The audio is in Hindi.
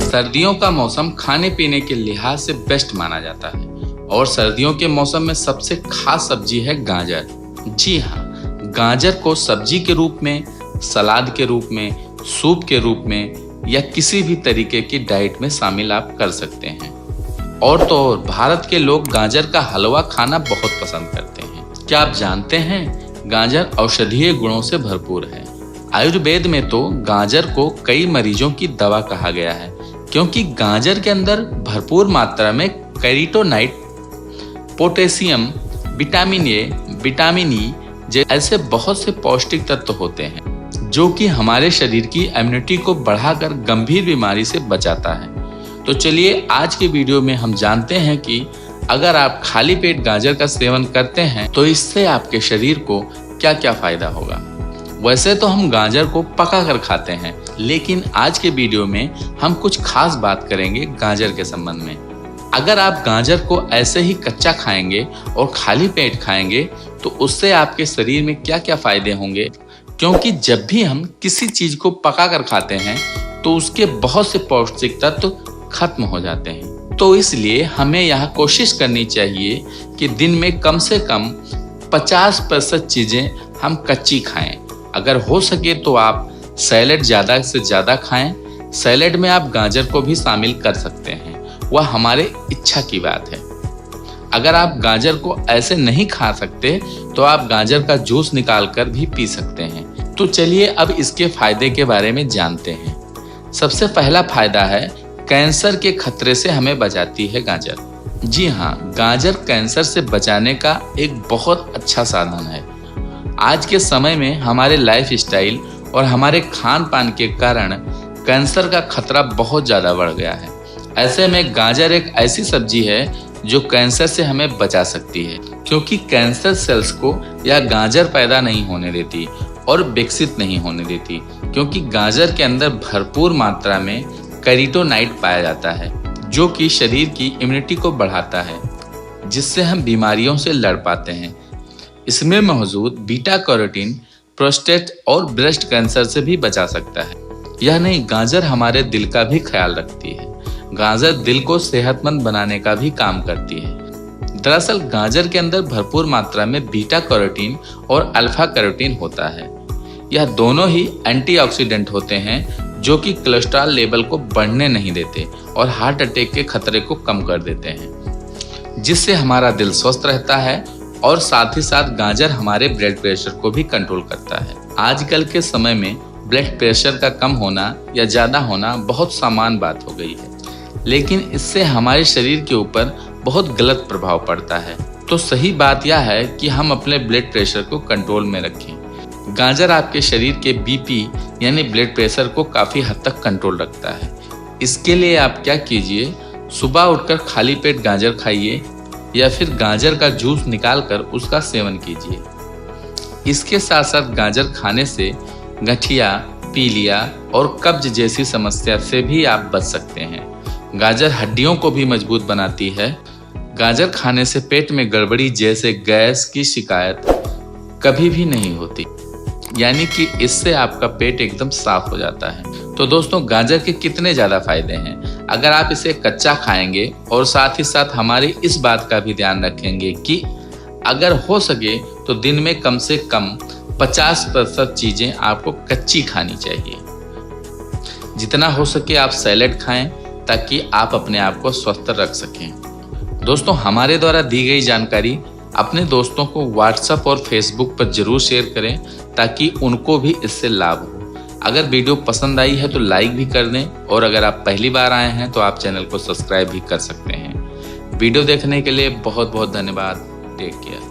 सर्दियों का मौसम खाने पीने के लिहाज से बेस्ट माना जाता है और सर्दियों के मौसम में सबसे खास सब्जी है गाजर। जी हाँ, गाजर को सब्जी के रूप में, सलाद के रूप में, सूप के रूप में या किसी भी तरीके की डाइट में शामिल आप कर सकते हैं। और तो और भारत के लोग गाजर का हलवा खाना बहुत पसंद करते हैं। क्या आप जानते हैं गाजर औषधीय गुणों से भरपूर है। आयुर्वेद में तो गाजर को कई मरीजों की दवा कहा गया है क्योंकि गाजर के अंदर भरपूर मात्रा में carotenoid, potassium, vitamin A, vitamin E जैसे बहुत से पौष्टिक तत्व होते हैं जो कि हमारे शरीर की इम्यूनिटी को बढ़ाकर गंभीर बीमारी से बचाता है। तो चलिए आज के वीडियो में हम जानते हैं कि अगर आप खाली पेट गाजर का सेवन करते हैं तो इससे आपके शरीर को क्या क्या फायदा होगा। वैसे तो हम गाजर को पका कर खाते हैं, लेकिन आज के वीडियो में हम कुछ खास बात करेंगे गाजर के संबंध में। अगर आप गाजर को ऐसे ही कच्चा खाएंगे और खाली पेट खाएंगे तो उससे आपके शरीर में क्या क्या फायदे होंगे, क्योंकि जब भी हम किसी चीज को पका कर खाते हैं तो उसके बहुत से पौष्टिक तत्व खत्म हो जाते हैं। तो इसलिए हमें यहाँ कोशिश करनी चाहिए कि दिन में कम से कम 50% चीजें हम कच्ची खाएं। अगर हो सके तो आप सैलेड ज्यादा से ज्यादा खाएं। सैलेड में आप गाजर को भी शामिल कर सकते हैं, वह हमारे इच्छा की बात है। अगर आप गाजर को ऐसे नहीं खा सकते तो आप गाजर का जूस निकाल कर भी पी सकते हैं। तो चलिए अब इसके फायदे के बारे में जानते हैं। सबसे पहला फायदा है कैंसर के खतरे से हमें बचाती है गाजर। जी हाँ, गाजर कैंसर से बचाने का एक बहुत अच्छा साधन है। आज के समय में हमारे लाइफस्टाइल और हमारे खान पान के कारण कैंसर का खतरा बहुत ज़्यादा बढ़ गया है। ऐसे में गाजर एक ऐसी सब्जी है जो कैंसर से हमें बचा सकती है, क्योंकि कैंसर सेल्स को यह गाजर पैदा नहीं होने देती और विकसित नहीं होने देती, क्योंकि गाजर के अंदर भरपूर मात्रा में कैरोटीनॉइड पाया जाता है जो कि शरीर की इम्यूनिटी को बढ़ाता है, जिससे हम बीमारियों से लड़ पाते हैं। इसमें मौजूद बीटा कैरोटीन प्रोस्टेट और ब्रेस्ट कैंसर से भी बचा सकता है। यह नहीं, गाजर हमारे दिल का भी ख्याल रखती है। गाजर दिल को सेहतमंद बनाने का भी काम करती है। दरअसल गाजर के अंदर भरपूर मात्रा में बीटा कैरोटीन और अल्फा कैरोटीन होता है। यह दोनों ही एंटीऑक्सीडेंट होते हैं जो कि कोलेस्ट्रॉल लेवल को बढ़ने नहीं देते और हार्ट अटैक के खतरे को कम कर देते हैं, जिससे हमारा दिल स्वस्थ रहता है। और साथ ही साथ गाजर हमारे ब्लड प्रेशर को भी कंट्रोल करता है। आजकल के समय में ब्लड प्रेशर का कम होना या ज़्यादा होना बहुत सामान्य बात हो गई है, लेकिन इससे हमारे शरीर के ऊपर बहुत गलत प्रभाव पड़ता है। तो सही बात यह है कि हम अपने ब्लड प्रेशर को कंट्रोल में रखें। गाजर आपके शरीर के बीपी यानी ब्लड प्रेशर को काफ़ी हद तक कंट्रोल रखता है। इसके लिए आप क्या कीजिए, सुबह उठकर खाली पेट गाजर खाइए या फिर गाजर का जूस निकाल कर उसका सेवन कीजिए। इसके साथ साथ गाजर खाने से गठिया, पीलिया और कब्ज जैसी समस्या से भी आप बच सकते हैं। गाजर हड्डियों को भी मजबूत बनाती है। गाजर खाने से पेट में गड़बड़ी जैसे गैस की शिकायत कभी भी नहीं होती, यानी कि इससे आपका पेट एकदम साफ हो जाता है। तो दोस्तों, गाजर के कितने ज़्यादा फायदे हैं। अगर आप इसे कच्चा खाएंगे और साथ ही साथ हमारी इस बात का भी ध्यान रखेंगे कि अगर हो सके तो दिन में कम से कम 50% चीज़ें आपको कच्ची खानी चाहिए। जितना हो सके आप सैलेड खाएं ताकि आप अपने आप को स्वस्थ रख सकें। दोस्तों, हमारे द्वारा दी गई जानकारी अपने दोस्तों को व्हाट्सएप और फेसबुक पर जरूर शेयर करें ताकि उनको भी इससे लाभ हो। अगर वीडियो पसंद आई है तो लाइक भी कर दें, और अगर आप पहली बार आए हैं तो आप चैनल को सब्सक्राइब भी कर सकते हैं। वीडियो देखने के लिए बहुत बहुत धन्यवाद। Take care.